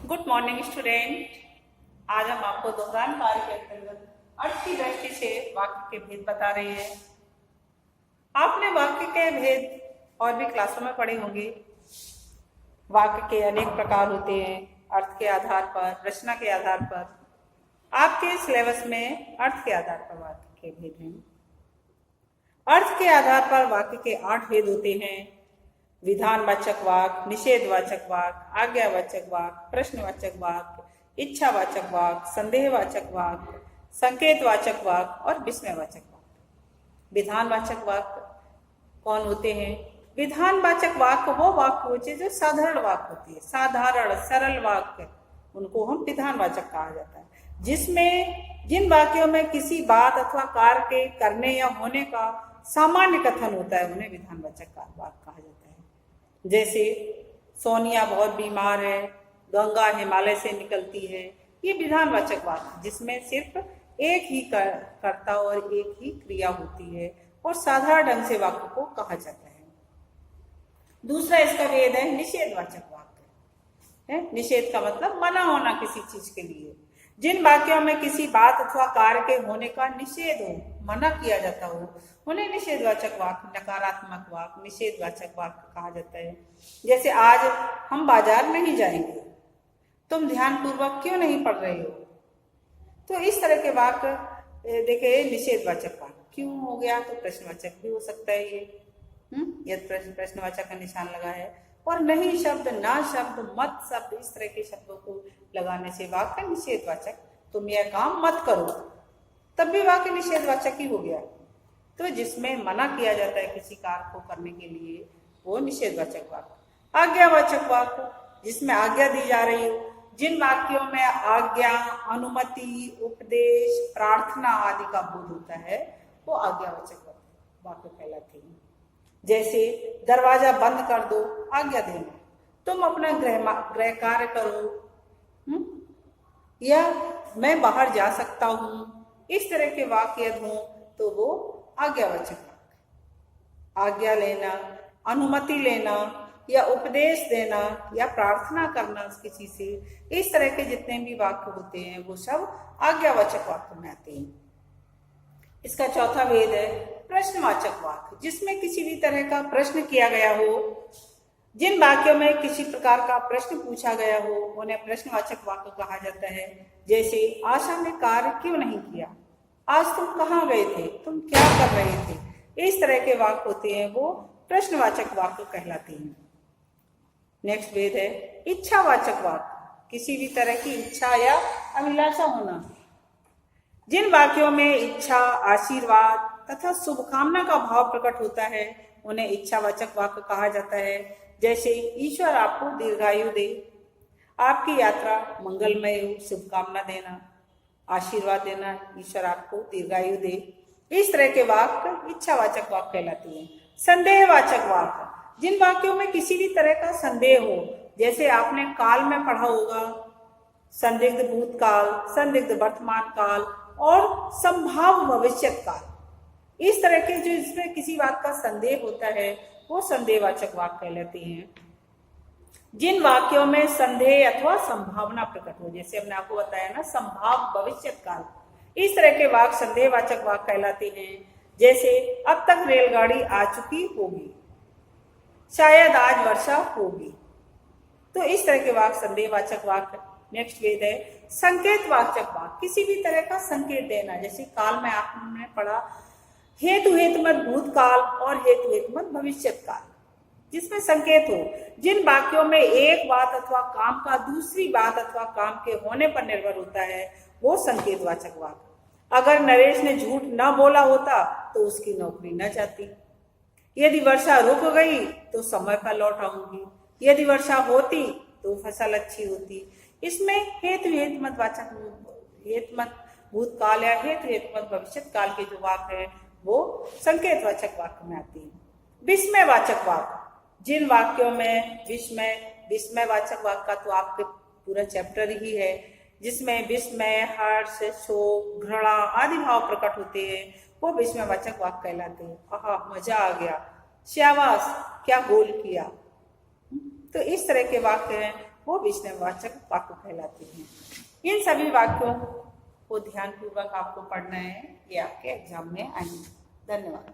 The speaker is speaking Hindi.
Good morning student. आज हम आपको दोहरान कार्य के अंतर्गत अर्थ की दृष्टि से वाक्य के भेद बता रहे हैं। आपने वाक्य के भेद और भी क्लासों में पढ़े होंगे। वाक्य के अनेक प्रकार होते हैं, अर्थ के आधार पर, रचना के आधार पर। आपके सिलेबस में अर्थ के आधार पर वाक्य के भेद हैं। अर्थ के आधार पर वाक्य के 8 भेद होते हैं। विधानवाचक वाक्य, निषेधवाचक वाक्य, आज्ञावाचक वाक्य, प्रश्नवाचक वाक्य, इच्छावाचक वाक्य, संदेहवाचक वाक्य, संकेतवाचक वाक्य और विस्मयवाचक वाक्य। विधानवाचक वाक्य कौन होते हैं? विधानवाचक वाक्य वो वाक्य होते हैं जो साधारण वाक्य होती है, साधारण सरल वाक्य, उनको हम विधानवाचक कहा जाता है। जिसमें जिन वाक्यों में किसी बात अथवा कार्य के करने या होने का सामान्य कथन होता है उन्हें विधानवाचक वाक्य कहा जाता है। जैसे सोनिया बहुत बीमार है, गंगा हिमालय से निकलती है। ये विधानवाचक वाक्य जिसमें सिर्फ एक ही कर्ता और एक ही क्रिया होती है और साधारण ढंग से वाक्य को कहा जाता है। दूसरा इसका भेद है निषेधवाचक वाक्य है। निषेध का मतलब मना होना किसी चीज के लिए। जिन वाक्यों में किसी बात अथवा कार्य के होने का निषेध हो, मना किया जाता हो, उन्हें निषेधवाचक वाक्य, नकारात्मक वाक्य, निषेधवाचक वाक्य कहा जाता है। जैसे आज हम बाजार नहीं जाएंगे, तुम ध्यानपूर्वक क्यों नहीं पढ़ रहे हो? तो इस तरह के वाक्य देखिए निषेधवाचक वाक्य। क्यों हो गया तो प्रश्नवाचक भी हो सकता है ये प्रश्नवाचक का निशान लगा है। और नहीं शब्द, ना शब्द, मत शब्द, इस तरह के शब्दों को लगाने से वाक्य निषेधवाचक। तुम यह काम मत करो, तब भी वाक्य निषेधवाचक ही हो गया। तो जिसमें मना किया जाता है किसी कार्य को करने के लिए, वो निषेधवाचक वाक्य। आज्ञावाचक वाक्य जिसमें आज्ञा दी जा रही हो। जिन वाक्यों में आज्ञा, अनुमति, उपदेश, प्रार्थना आदि का बोध होता है वो आज्ञावाचक वाक्य कहलाते हैं। जैसे दरवाजा बंद कर दो, आज्ञा देना, तुम अपना गृह कार्य करो, या मैं बाहर जा सकता हूं, इस तरह के वाक्य यदि हों तो वो आज्ञावाचक वाक्य। आज्ञा लेना, अनुमति लेना या उपदेश देना या प्रार्थना करना किसी से, इस तरह के जितने भी वाक्य होते हैं वो सब आज्ञावाचक वाक्य में आते हैं। इसका चौथा भेद है प्रश्नवाचक वाक्य जिसमें किसी भी तरह का प्रश्न किया गया हो। जिन वाक्यों में किसी प्रकार का प्रश्न पूछा गया हो उन्हें प्रश्नवाचक वाक्य कहा जाता है। जैसे आशा ने कार्य क्यों नहीं किया, आज तुम कहाँ गए थे, तुम क्या कर रहे थे, इस तरह के वाक्य होते हैं वो प्रश्नवाचक वाक्य कहलाते हैं। नेक्स्ट भेद है इच्छावाचक वाक्य, किसी भी तरह की इच्छा या अभिलाषा होना। जिन वाक्यों में इच्छा, आशीर्वाद तथा शुभकामना का भाव प्रकट होता है उन्हें इच्छावाचक वाक्य कहा जाता है। जैसे ईश्वर आपको दीर्घायु दे, आपकी यात्रा मंगलमय हो, शुभकामना देना, आशीर्वाद देना, ईश्वर आपको दीर्घायु दे, इस तरह के वाक्य इच्छावाचक वाक्य कहलाते हैं। संदेहवाचक वाक्य जिन वाक्यों में किसी भी तरह का संदेह हो, जैसे आपने काल में पढ़ा होगा, संदिग्ध भूतकाल, संदिग्ध वर्तमान काल और संभाव्य भविष्यत काल, इस तरह के जो इसमें किसी बात का संदेह होता है वो संदेहवाचक वाक्य कहलाते हैं। जिन वाक्यों में संदेह अथवा संभावना प्रकट हो, जैसे हमने आपको बताया ना संभाव्य भविष्यत काल, इस तरह के वाक्य संदेहवाचक वाक्य कहलाते हैं। जैसे अब तक रेलगाड़ी आ चुकी होगी, शायद आज वर्षा होगी, तो इस तरह के वाक्य संदेहवाचक वाक्य। नेक्स्ट भेद है संकेतवाचक वाक्य, किसी भी तरह का संकेत देना। जैसे काल में आपने पढ़ा हेतु हेतुमत भूतकाल और हेतु हेतुमत भविष्यत काल, जिसमें संकेत हो। जिन वाक्यों में एक बात अथवा काम का दूसरी बात अथवा काम के होने पर निर्भर होता है वो संकेतवाचक वाक्य। अगर नरेश ने झूठ न बोला होता तो उसकी नौकरी न जाती। यदि वर्षा रुक गई तो समय पर लौट आऊंगी। यदि वर्षा होती तो फसल अच्छी होती। इसमें हेतु हेतुमत वाचक, हेतुमत भूतकाल या हेतु हेतुमत भविष्यत काल के जो वाक्य है वो संकेतवाचक वाक्य में आती है। विस्मयवाचक वाक्य जिन वाक्यों में विस्मयवाचक वाक्य का तो आपके पूरा चैप्टर ही है, जिसमें विस्मय, हर्ष, शोक, घृणा आदि भाव प्रकट होते हैं वो विस्मयवाचक वाक्य कहलाते हैं। आहा मजा आ गया, शाबाश क्या गोल किया, तो इस तरह के वाक्य हैं वो विशेषणवाचक वाक्य कहलाते हैं। इन सभी वाक्यों को ध्यानपूर्वक आपको पढ़ना है, ये आपके एग्जाम में आएंगे। धन्यवाद।